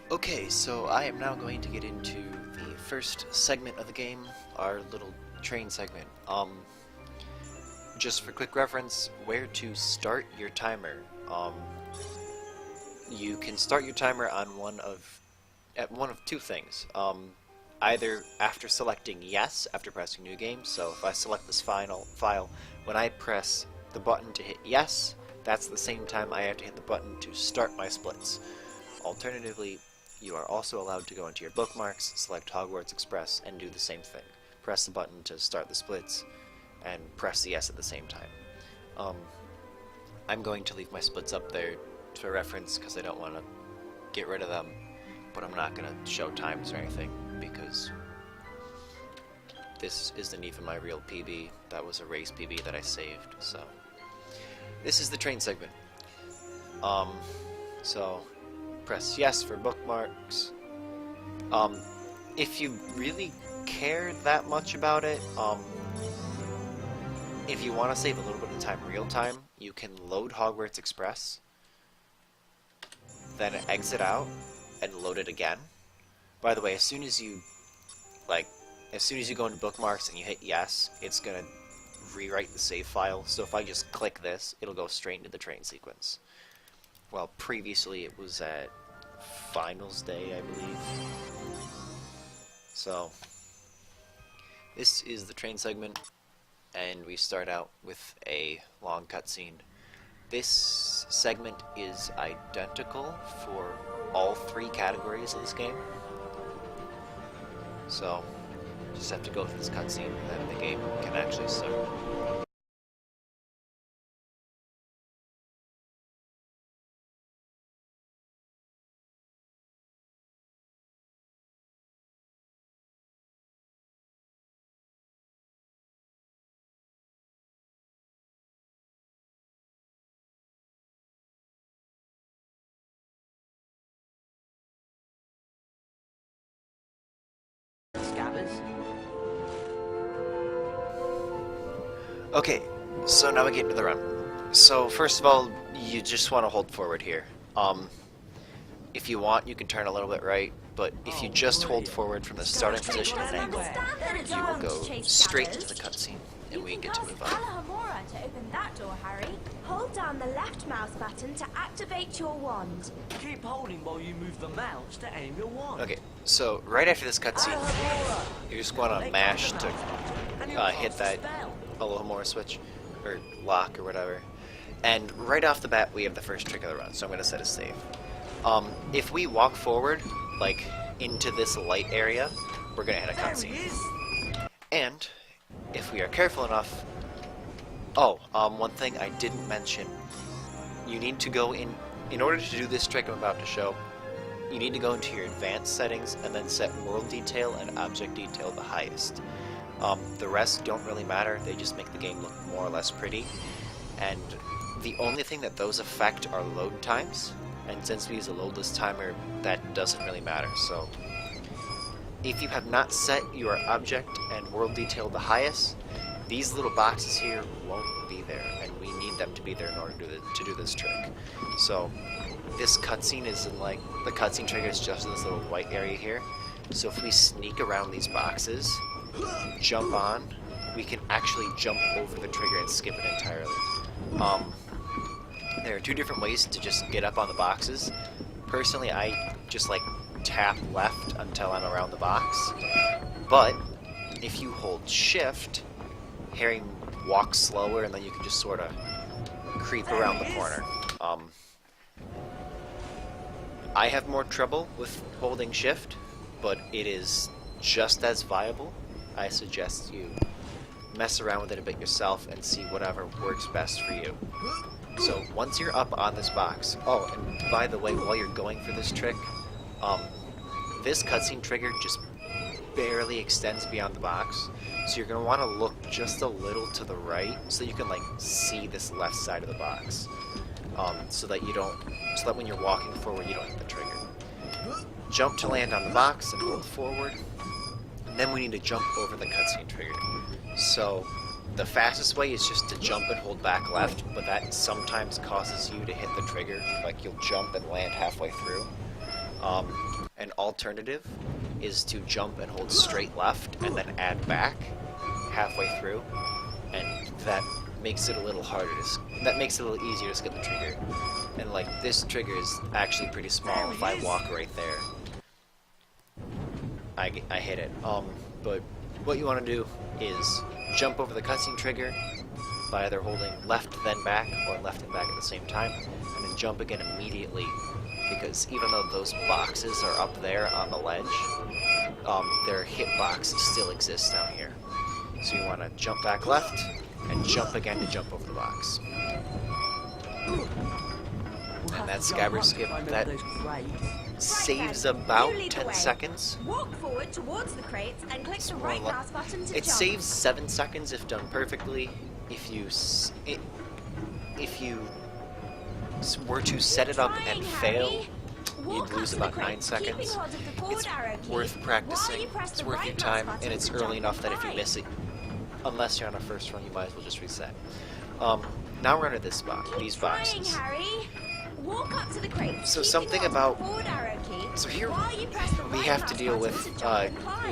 Okay, so I am now going to get into the first segment of the game, our little train segment. Just for quick reference, where to start your timer. You can start your timer on one of two things. Either after selecting yes after pressing new game. So if I select this file, when I press the button to hit yes, that's the same time I have to hit the button to start my splits. Alternatively, you are also allowed to go into your bookmarks, select Hogwarts Express, and do the same thing. Press the button to start the splits, and press the yes at the same time. I'm going to leave my splits up there for reference because I don't want to get rid of them, but I'm not going to show times or anything because this isn't even my real PB. That was a race PB that I saved, so this is the train segment. So press yes for bookmarks. If you really care that much about it, if you want to save a little bit of time real time, you can load Hogwarts Express, then exit out and load it again. By the way, as soon as you go into bookmarks and you hit yes, it's gonna rewrite the save file. So if I just click this, it'll go straight into the train sequence. Well, previously it was at finals day, I believe. So this is the train segment, and we start out with a long cutscene. This segment is identical for all three categories of this game. So just have to go through this cutscene, and then the game can actually start. Okay, so now we get into the run. So first of all, you just want to hold forward here. If you want, you can turn a little bit right, but if you just hold forward from the starting position at an angle, you will go straight into the cutscene, and we get to move on. To open that door, Harry, hold down the left mouse button to activate your wand. Keep holding while you move the mouse to aim your wand. Okay, so right after this cutscene, you just want to mash to hit that Alohomora switch, or lock, or whatever. And right off the bat, we have the first trick of the run, so I'm going to set a save. If we walk forward, like, into this light area, we're going to hit a cutscene. And, if we are careful enough... Oh, one thing I didn't mention. You need to go in order to do this trick I'm about to show, you need to go into your advanced settings and then set world detail and object detail the highest. The rest don't really matter, they just make the game look more or less pretty. And the only thing that those affect are load times, and since we use a loadless timer, that doesn't really matter. So if you have not set your object and world detail the highest, these little boxes here won't be there, and we need them to be there in order to do this trick. So this cutscene isn't like, the cutscene trigger is just in this little white area here. So if we sneak around these boxes, jump on, we can actually jump over the trigger and skip it entirely. There are two different ways to just get up on the boxes. Personally, I just like tap left until I'm around the box. But if you hold shift, Harry walks slower, and then you can just sort of creep around the corner. I have more trouble with holding shift, but it is just as viable. I suggest you mess around with it a bit yourself and see whatever works best for you. So once you're up on this box, oh, and by the way, while you're going for this trick, this cutscene trigger just barely extends beyond the box, so you're going to want to look just a little to the right so you can like see this left side of the box, so that when you're walking forward you don't hit the trigger. Jump to land on the box and hold forward, and then we need to jump over the cutscene trigger. So the fastest way is just to jump and hold back left, but that sometimes causes you to hit the trigger, like you'll jump and land halfway through. An alternative is to jump and hold straight left and then add back halfway through, and that makes it a little harder that makes it a little easier to skip the trigger. And like this trigger is actually pretty small. If I walk right there, I hit it. But what you want to do is jump over the cutscene trigger by either holding left then back or left and back at the same time, and then jump again immediately, because even though those boxes are up there on the ledge, their hitboxes still exist down here. So you want to jump back left and jump again to jump over the box. And that scabbard skip, that saves about 10 seconds. Walk forward towards the crates and click the right mouse button to It jump. saves 7 seconds if done perfectly. If you were to set it up and fail, you'd lose about 9 seconds. It's worth practicing, it's worth your time, and it's early enough that if you miss it, unless you're on a first run, you might as well just reset. Now we're under these boxes. Walk up to the crates. So something about... So here we have to deal with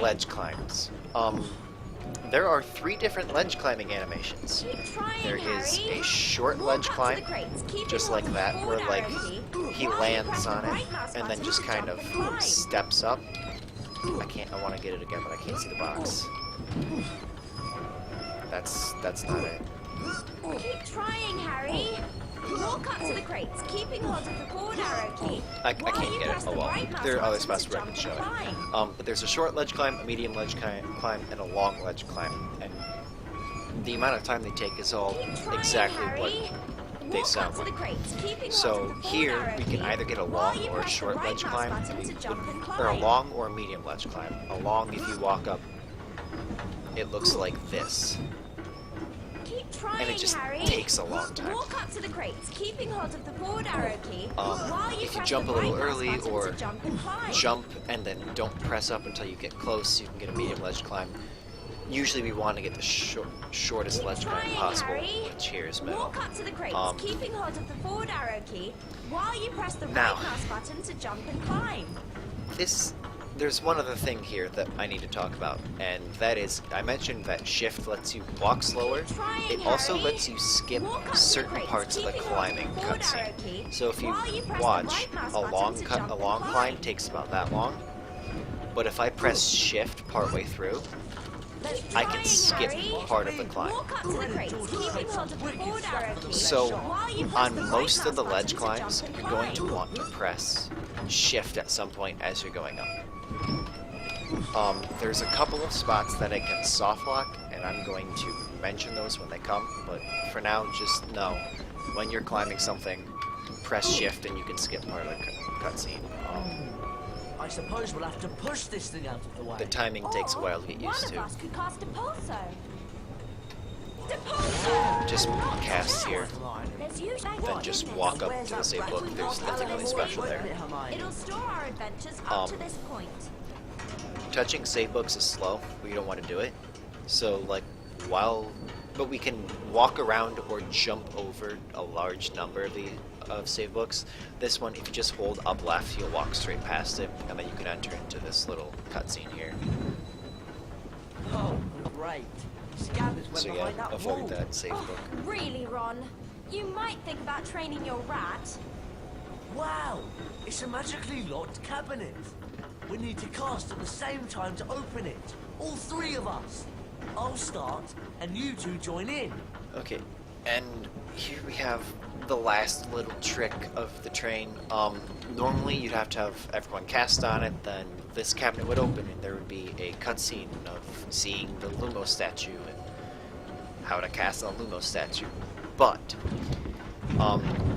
ledge climbs. There are 3 different ledge climbing animations. There is a short ledge climb, just like that, where like he lands on it and then just kind of steps up. I want to get it again, but I can't see the box. That's not it. Keep trying, Harry. Walk up to the crates, keeping hold of the forward arrow key. I can't get it. Oh well. There are other spots where I can show it. But there's a short ledge climb, a medium ledge climb, and a long ledge climb. And the amount of time they take is all exactly what they sound like. So here we can either get a long or a short ledge climb, or a long or a medium ledge climb. A long, if you walk up, it looks like this. And it just takes a long time. Walk up to the crates, keeping hold of the forward arrow key. If you jump a little early, or jump and then don't press up until you get close, you can get a medium ledge climb. Usually we want to get the shortest ledge climb possible, which here is middle. Walk up to the crates, keeping hold of the forward arrow key, while you press the right mouse button to jump and climb. There's one other thing here that I need to talk about, and that is, I mentioned that shift lets you walk slower. It also lets you skip certain parts of the climbing cutscene. So if you watch, a long climb takes about that long, but if I press shift partway through, I can skip part of the climb. So, on most of the ledge climbs, you're going to want to press shift at some point as you're going up. There's a couple of spots that I can soft lock, and I'm going to mention those when they come, but for now, just know, when you're climbing something, press shift and you can skip part of the cutscene. I suppose we'll have to push this thing out of the way. The timing takes a while to get used to. Just cast here, then just walk up to the save book. There's nothing really special there. It'll store our adventures up to this point. Touching save books is slow. We don't want to do it. So like but we can walk around or jump over a large number of save books. This one, if you just hold up left, you'll walk straight past it, and then you can enter into this little cutscene here. Oh, great. So yeah, avoid that save book. Really, Ron? You might think about training your rat. Wow, it's a magically locked cabinet. We need to cast at the same time to open it. All 3 of us. I'll start, and you 2 join in. Okay, and here we have the last little trick of the train. Normally you'd have to have everyone cast on it, then this cabinet would open and there would be a cutscene of seeing the Lumos statue and how to cast on the Lumos statue. But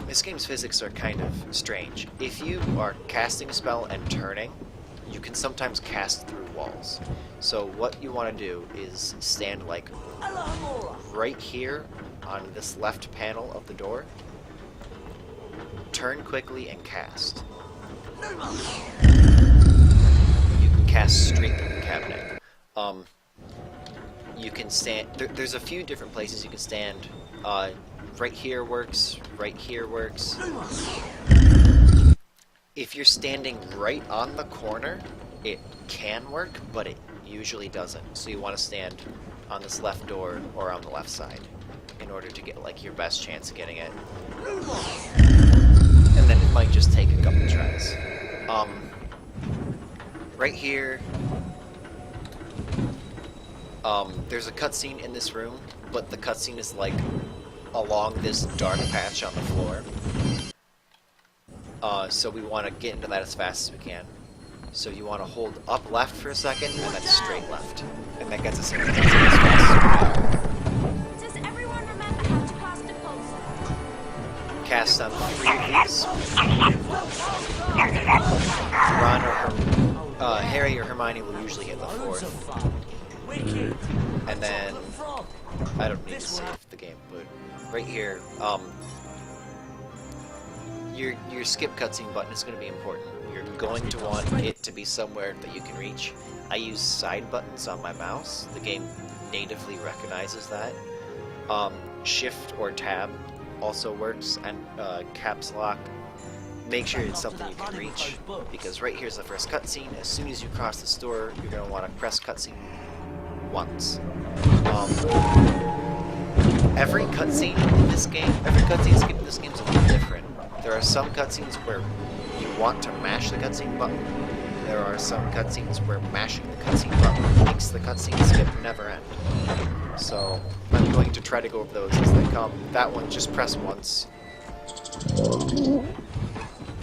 this game's physics are kind of strange. If you are casting a spell and turning, you can sometimes cast through walls. So what you want to do is stand like right here on this left panel of the door, turn quickly and cast. You can cast straight through the cabinet. You can stand, there's a few different places you can stand. Right here works, right here works. if you're standing right on the corner, it can work, but it usually doesn't. So you want to stand on this left door or on the left side in order to get like your best chance of getting it. And then it might just take a couple tries. Right here, there's a cutscene in this room, but the cutscene is like along this dark patch on the floor. So we want to get into that as fast as we can. So you want to hold up left for a second, and then straight left. And that gets us into the cutscene as fast. Does everyone remember how to cast a pulse? Cast on 3 of these. Ron or Harry or Hermione will usually hit the 4th. And then, I don't need to save the game, but right here, your skip cutscene button is going to be important. You're going to want it to be somewhere that you can reach. I use side buttons on my mouse. The game natively recognizes that. Shift or tab also works, and caps lock. Make sure it's something you can reach, because right here's the first cutscene. As soon as you cross the store, you're going to want to press cutscene once. Every cutscene in this game, is a little different. There are some cutscenes where you want to mash the cutscene button. There are some cutscenes where mashing the cutscene button makes the cutscene skip never end. So I'm going to try to go over those as they come. That one, just press once.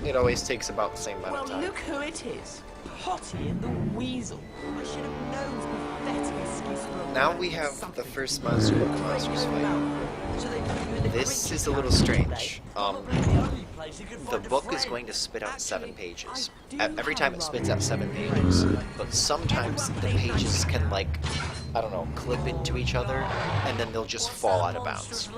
It always takes about the same amount of time. Well, look who it is. Potty and the Weasel. I should have known to be better excuse for a Now we have the first monster book monsters fight. This is a little strange. The book is going to spit out 7 pages. Every time it spits out 7 pages, but sometimes the pages can, like, I don't know, clip into each other, and then they'll just fall out of bounds.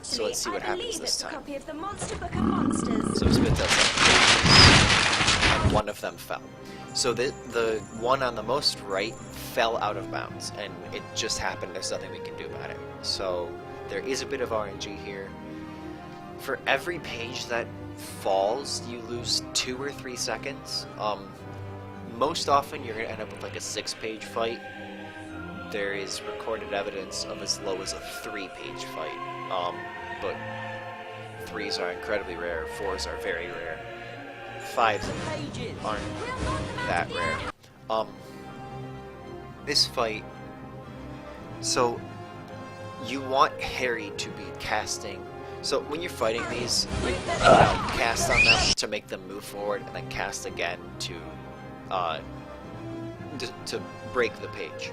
So let's see what happens this time. Copy of the Monster Book of Monsters. So it spits out 7 pages, and one of them fell. So the one on the most right fell out of bounds, and it just happened. There's nothing we can do about it. So there is a bit of RNG here. For every page that falls, you lose 2 or 3 seconds. Most often, you're going to end up with like a 6-page fight. There is recorded evidence of as low as a 3-page fight. But 3s are incredibly rare, 4s are very rare. 5s aren't that rare. This fight... So, you want Harry to be casting... So, when you're fighting these, you cast on them to make them move forward, and then cast again to break the page.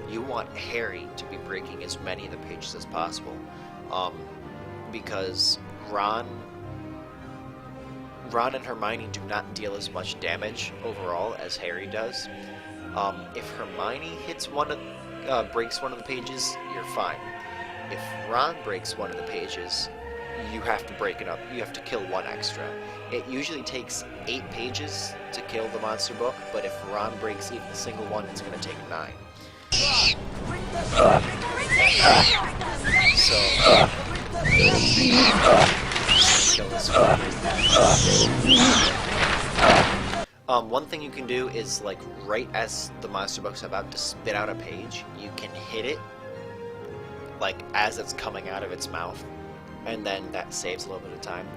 You want Harry to be breaking as many of the pages as possible, because Ron and Hermione do not deal as much damage overall as Harry does. If Hermione hits breaks one of the pages, you're fine. If Ron breaks one of the pages, you have to break it up. You have to kill 1 extra. It usually takes 8 pages to kill the monster book, but if Ron breaks even a single one, it's going to take 9. So, kill this one. One thing you can do is, like, right as the monster book's about to spit out a page, you can hit it, like, as it's coming out of its mouth, and then that saves a little bit of time.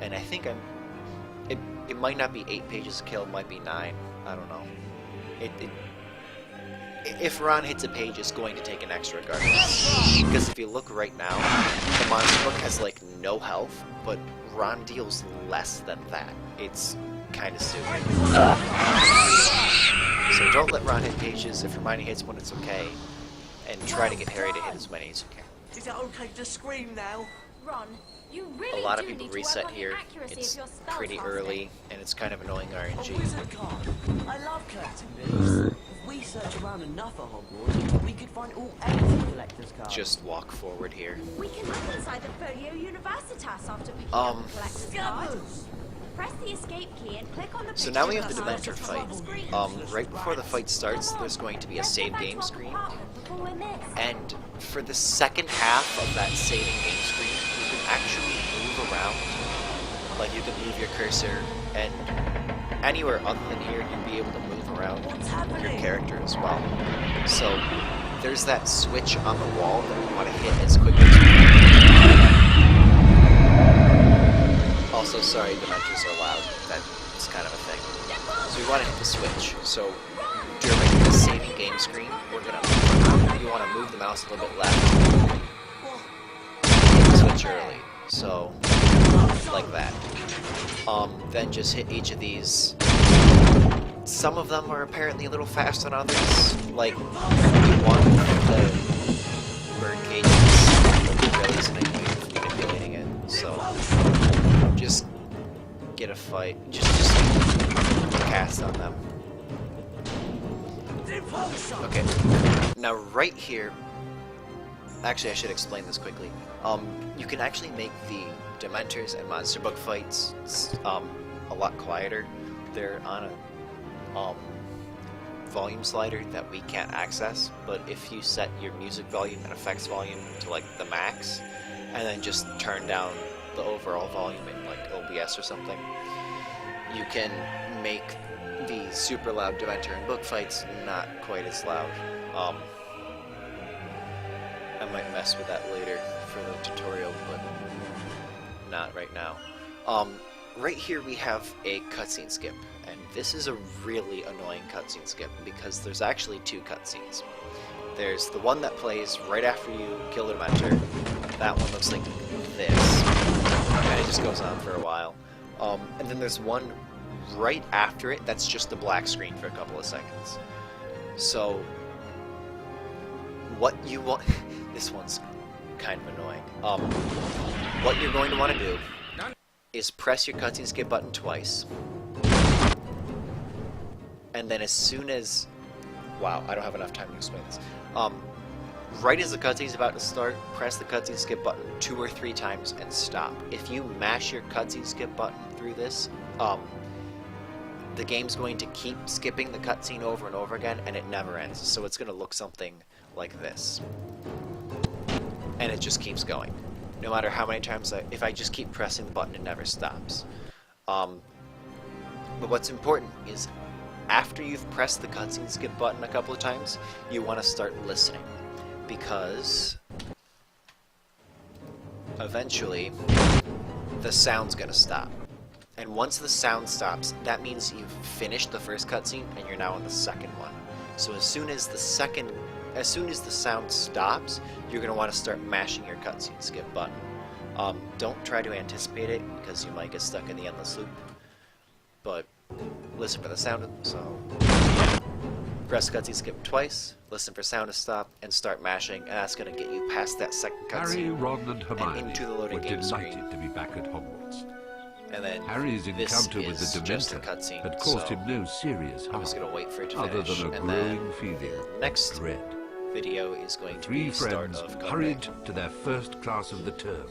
And I think it might not be 8 pages to kill, it might be 9. I don't know. If Ron hits a page, it's going to take an extra regardless. Because if you look right now, the monster book has like no health, but Ron deals less than that. It's kind of stupid. So don't let Ron hit pages. If Hermione hits one, it's okay. And try to get Harry to hit as many as you can. Is it okay to scream now? Ron, you really A lot of do people need to reset work on the here. accuracy It's of your spell pretty casting. early, and it's kind of annoying A RNG. wizard card. I love collecting these. If we search around enough at Hogwarts, we could find all 80 collector's cards. Just walk forward here. We can look inside the Folio Universitas after picking up the collector's card. Scabbers! Press the escape key and click on the So picture now we have of the card Dementor on fight. the screen. Right before the fight starts, there's going to be a Let's save go back game to our screen. compartment before we're missed. And for the second half of that saving game screen, you can actually move around. Like, you can move your cursor And anywhere other than here, you'll be able to move around What's your happening? character as well. So there's that switch on the wall that we want to hit as quickly as we can. Also, sorry, Dementors are loud. That's kind of a thing. So we want to hit the switch. So during the saving game screen, you want to move the mouse a little bit left. Hit the switch early. So like that. Then just hit each of these. Some of them are apparently a little faster than others. Like you want the bird cages, but really something with manipulating it. So just get a fight. Just cast on them. Okay. Now right here, actually I should explain this quickly. You can actually make the Dementors and monster bug fights a lot quieter. They're on a volume slider that we can't access, but if you set your music volume and effects volume to like the max, and then just turn down the overall volume in like OBS or something, you can make the super loud Dementor and book fights not quite as loud. I might mess with that later for the tutorial, but not right now. Right here we have a cutscene skip, and this is a really annoying cutscene skip because there's actually two cutscenes. There's the one that plays right after you kill the Dementor. That one looks like this, and it just goes on for a while. And then there's one right after it that's just a black screen for a couple of seconds. So what you want... this one's kind of annoying. What you're going to want to do is press your cutscene skip button twice. And then as soon as... Wow, I don't have enough time to explain this. Right as the cutscene's about to start, press the cutscene skip button 2 or 3 times and stop. If you mash your cutscene skip button through this, the game's going to keep skipping the cutscene over and over again, and it never ends. So it's going to look something like this. And it just keeps going. No matter how many times if I just keep pressing the button, it never stops. But what's important is after you've pressed the cutscene skip button a couple of times, you want to start listening. Because eventually the sound's going to stop. And once the sound stops, that means you've finished the first cutscene and you're now on the second one. So as soon as the sound stops, you're going to want to start mashing your cutscene skip button. Don't try to anticipate it because you might get stuck in the endless loop. But listen for the sound. So yeah. Press cutscene skip twice, listen for sound to stop, and start mashing, and that's going to get you past that second Harry, cutscene Ron, and Hermione into the loading were game delighted screen. to be back at Hogwarts. And then Harry's this encounter with is the just a Dementor cutscene, had caused so him no serious I'm harm, just going to wait for it to other finish, than a and growing then feeling the of next dread. video is going to be Three the start friends of hurried Comeback. to their first class of the term